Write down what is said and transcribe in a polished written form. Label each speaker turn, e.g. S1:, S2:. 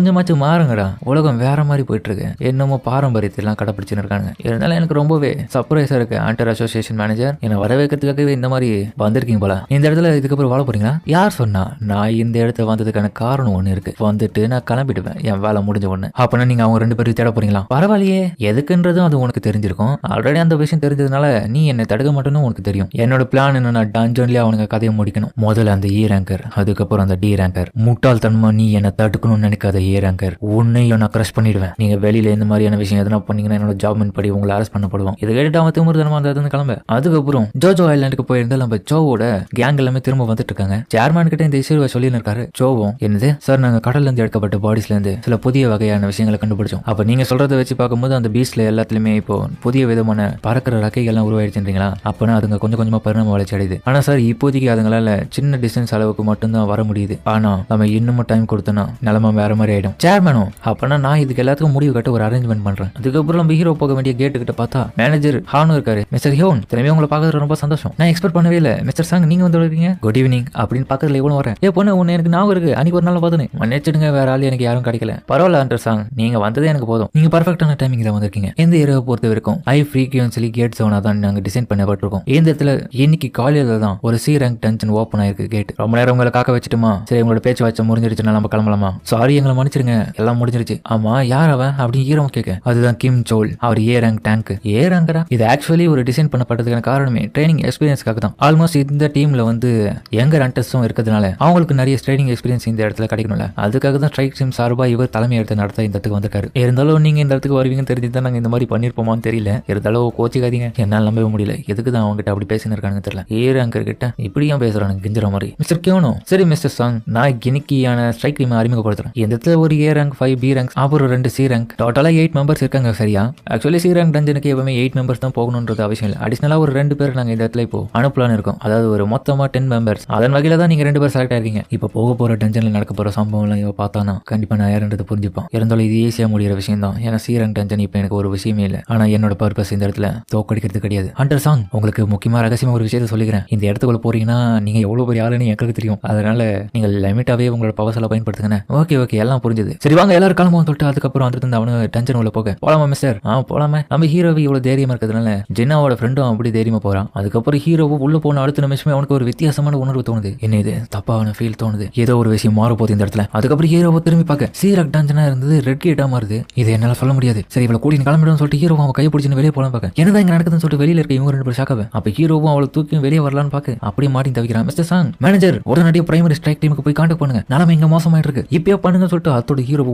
S1: கொஞ்சமாச்சும் மாறுங்கடா, உலகம் வேற மாதிரி போயிட்டு இருக்கு, என்னமோ பாரம்பரியத்தை எல்லாம் கடைபிடிச்சுன்னு இருக்காங்க. இருந்தாலும் எனக்கு ரொம்பவே சர்ப்ரைஸா இருக்கு. ஆண்டர் அசோசியேஷன் மேனேஜர் என்ன வரவேற்கிறதுக்காகவே இந்த மாதிரி வந்திருக்கீங்க போல. இந்த இடத்துல இதுக்கப்புறம் வாழ போறீங்களா? யார் சொன்னா? நான் இந்த இடத்துல வந்ததுக்கான காரணம் ஒண்ணு இருக்கு. வந்துட்டு நான் கிளம்பிடுவேன் என் வேலை முடிஞ்ச உடனே. அப்படின்னா நீங்க அவங்க 2 பேரும் தேட போறீங்களா? பரவாயில்லையே, எதுக்குன்றதும் அது உனக்கு தெரிஞ்சிருக்கும். ஆல்ரெடி அந்த விஷயம் தெரிஞ்சதுனால நீ என்னை தடுக்க மாட்டேன்னு உனக்கு தெரியும். என்னோட பிளான் என்னன்னா டஞ்சன்லயே அவனுக்கு கதையை முடிக்கணும். முதல்ல அந்த ஏ ரேங்கர், அதுக்கப்புறம் அந்த டி ரேங்கர். முட்டாள்தனமா நீ என்ன தடுக்கணும்னு நினைக்காத ஏ ரேங்கர், உன்னையும் நான் கிரஷ் பண்ணிடுவேன். நீங்க வெளியில இந்த மாதிரியான விஷயம் எதனா பண்ணீங்கன்னா என்னோட ஜாப்மெண்ட் படி உங்களை அரெஸ்ட் பண்ணப்படுவோம். இதை கேட்டு அவன் திமுருதனமா அந்த கிளம்ப. அதுக்கப்புறம் ஜோஜோ ஐலாண்டுக்கு போயிருந்தா நம்ம ஜோவோட கேங் எல்லாமே திரும்ப வந்துட்டு இருக்காங்க. சேர்மேன் கிட்ட இந்த இஷ்யூவை சொல்லி இருக்காரு. ஜோவும் என்னது சார், நாங்க கடல்ல இருந்து எடுக்கப்பட்ட பாடிஸ்ல இருந்து சில புதிய வகையான விஷயங்களை கண்டுபிடிச்சோம். அப்ப நீங்க சொல்றதை வச்சு பார்க்கும்போது அந்த பீச்ல எல்லாத்துலயுமே இப்போ புதிய விதமான பறக்கிற ரக்கைகள்லாம் உருவாயிடுச்சுன்றீங்களா? அப்பனா அதுங்க கொஞ்சம் கொஞ்சமா பரிணாம வளர்ச்சி அடையுது. ஆனா சார், இப்போதைக்கு அதுங்களால சின்ன டிஸ்டன்ஸ் அளவுக்கு மட்டும்தான் வர முடியுது. ஆனா நம்ம இன்னமும் டைம் கொடுத்தோம்னா நிலைமை வேற மாதிரி ஆயிடும். சேர்மேனும் அப்பனா நான் இதுக்கு எல்லாத்துக்கும் முடிவு கட்ட ஒரு அரேஞ்ச்மெண்ட் பண்றேன். அதுக்கப்புறம் நம்ம ஹீரோ போக வேண்டிய கேட்டு கிட்ட பார்த்தா மேனேஜர் ஹானும் இருக்காரு. மிஸ்டர் ஹியோன், திரும்பி உங்களை பார்க்கறது ரொம்ப சந்தோஷம். நான் எக்ஸ்பெக்ட் பண்ணவே இல்லை. மிஸ்டர் சாங், நீங்க வந்து இருக்கீங்க. குட் ஈவினிங் அப்படின்னு பக்கத்துல இவ்வளவு வரேன். ஏ பொண்ணு, ஒன்னு எனக்கு ஞாபகம் இருக்கு, அன்னைக்கு ஒரு நாள் பார்த்தேன். மன்னிச்சிடுங்க, வேற ஆள் எனக்கு யாரும் கிடைக்கல. பரவாயில்ல ஆண்டர் சாங், நீங்க வந்ததே எனக்கு போதும். நீங்க பர்ஃபெக்டான டைமிங் தான் வந்திருக்கீங்க. இந்த இரவை பொறுத்த வரைக்கும் ஹை ஃப்ரீக்வன்சி கேட் சோனா தான் நாங்க டிசைன் பண்ணப்பட்டிருக்கோம். இந்த இடத்துல இன்னைக்கு காலையில தான் ஒரு சி ரேங்க் டென்ஷன் ஓப்பன் ஆயிருக்கு கேட். ரொம்ப நேரம் உங்களை காக்க வச்சுட்டுமா? சரி, உங்களோட பேச்சு வச்ச முடிஞ்சிருச்சுன்னா நம்ம கிளம்பலாமா? சாரி, எங்களை மன்னிச்சிருங்க, எல்லாம் முடிஞ்சிருச்சு. ஆமா, யார் அவன் அப்படின்னு ஹீரோ கேட்க, அதுதான் கிம் சோல். அவர் ஏ ரேங்க் டேங்க். ஏ ரேங்கரா? இது ஆக்சுவலி ஒரு டிசைன் பண்ணப்பட்டதுக்கான காரணமே ட்ரைனிங் எக்ஸ்பீரியன்ஸ்க்காக தான். ஆல்மோஸ்ட் இந்த டீம்ல வந்து யங்கர் ஹண்டர்ஸும் இருக்கிறதுனால அவங்களுக்கு நிறைய ட்ரைனிங் எக்ஸ்பீரியன்ஸ் இந்த இடத்துல கிடைக்கணும்ல. அதுக்காக தான் ஸ்ட்ரைக் டீம் சார்பா இவர் தலைமை எடுத்து நடத்த இந்த இடத்துக்கு வந்திருக்காரு. இருந்தாலும் நீங்க இந்த இடத்துக்கு வருவீங்கன்னு தெரிஞ்சுதான் நாங்க இந்த மாதிரி பண்ணிருப்போமான்னு தெரியல. இருந்தாலும் கோச்சிக்காதீங்க, என்னால நம்பவே முடியல. எதுக்கு தான் அவங்க கிட்ட அப்படி பேசின்னு இருக்காங்க தெரியல. ஏ ரேங்கர் கிட்ட இப்படியும் பேசுறாங்க கிஞ்சிற மாதிரி. மிஸ்டர் கியோனோ, சரி மிஸ்டர் சாங், நான் இன்னைக்கான ஸ்ட்ரைக் டீம் அறிமுகப்படுத்துறேன். இந்த இடத்துல ஒரு ஏ ரேங்க், 5 பி ரேங்க், அப்புறம் 2 சி ரேங்க், டோட்டலா 8 மெம்பர்ஸ் இருக்காங்க. சரியா? ஆக்சுவலி சி ரேங்க் டஞ்சனுக்கு எப்பவுமே 8 மெம்பர்ஸ் தான் போகணும்ன்றது அவசியம் இல்லை. அடிஷனலா ஒரு 2 பேர் நாங்க இந்த இடத்துல இப்போ அனுப்பலான்னு இருக்கோம். அதாவது ஒரு மொத்தமா 10 மெம்பர்ஸ். அதன் வகையில தான் நீங்க 2 பேர் செலக்ட் ஆயிருக்கீங்க. இப்போ போக போற டஞ்சன்ல நடக்க போற சம்பவம் எல்லாம் இவ பார்த்தானா கண்டிப்பா நான் யாருன்றது புரிஞ்சுப்பான். இருந்தாலும் இது ஈஸியா முடிகிற விஷயம் தான். ஏன்னா சி ரேங்க் டஞ்சன் இப்போ எனக்கு ஒரு விஷயமே இல்லை. ஆனா என்னோட பர்பஸ் இந்த இடத்துல தோக்கடிக்கிறது கிடையாது. ஹண்டர் சாங், உங்களுக்கு முக்கியமா ரகசியமா ஒரு விஷயத்த சொல்லிக்கிறேன். இந்த இடத்துக்குள்ள போறீங்கன்னா நீங்க எவ்வளவு பெரிய ஆளுன்னு எனக்கு தெரியும். அதனால நீங்க லிமிட்டாவே உங்களோட பவர்ஸ் எல்லாம் பயன்படுத்துங்க. ஓகே ஓகே, எல்லாம் புரிஞ்சது. சரி வாங்க எல்லாரும் கிளம்புவோம் சொல்லிட்டு அதுக்கப்புறம் வந்து அவனு டென்ஷன் உள்ள போக, போலாமா மிஸ்டர்? போலாமே. நம்ம ஹீரோவை இவ்வளவு தைரியமா இருக்கிறதுனால ஜென்னாவோட ஃப்ரெண்டும் அப்படி தைரியமா போறான். அதுக்கப்புறம் ஹீரோவும் உள்ள போன அடுத்த நிமிஷமே அவனுக்கு ஒரு வித்தியாசமான உணர்வு தோணுது. என்ன இது தப்பான ஃபீல் தோணுது, ஏதோ ஒரு விஷயம் மாற போகுது இந்த இடத்துல. அதுக்கப்புறம் ஹீரோவை திரும்பி பார்க்க சீரக் டஞ்சனா இருந்தது ரெட் கேட்டா மாறுது. இது என்னால சொல்ல முடியாது. சரி, இவ்வளவு கூடி கிளம்பிடும் சொல்லிட்டு ஹீரோ அவன் கையை பிடிச்சு வெளியே போலாம் பார்க்க, என்னதான் இங்க நடக்குதுன்னு சொல்லிட்டு வெளியில இருக்க இவங்க 2 பேர் ஷாக்காவே. அப்ப ஹீரோவும் அவளை தூக்கி வெளியே வரலான்னு பார்க்க அப்படியே மாட்டி தவிக்கிறான். மிஸ்டர் சாங், மேனேஜர் உடனடியாக பிரைமரி ஸ்ட்ரைக் டீமுக்கு போய் கான்டாக்ட் பண்ணுங்க, நிலைமை இங்க மோசமாயிட்டு இருக்கு, இப்பயே பண்ணுங்க சொல்லிட்டு அதோட ஹீரோ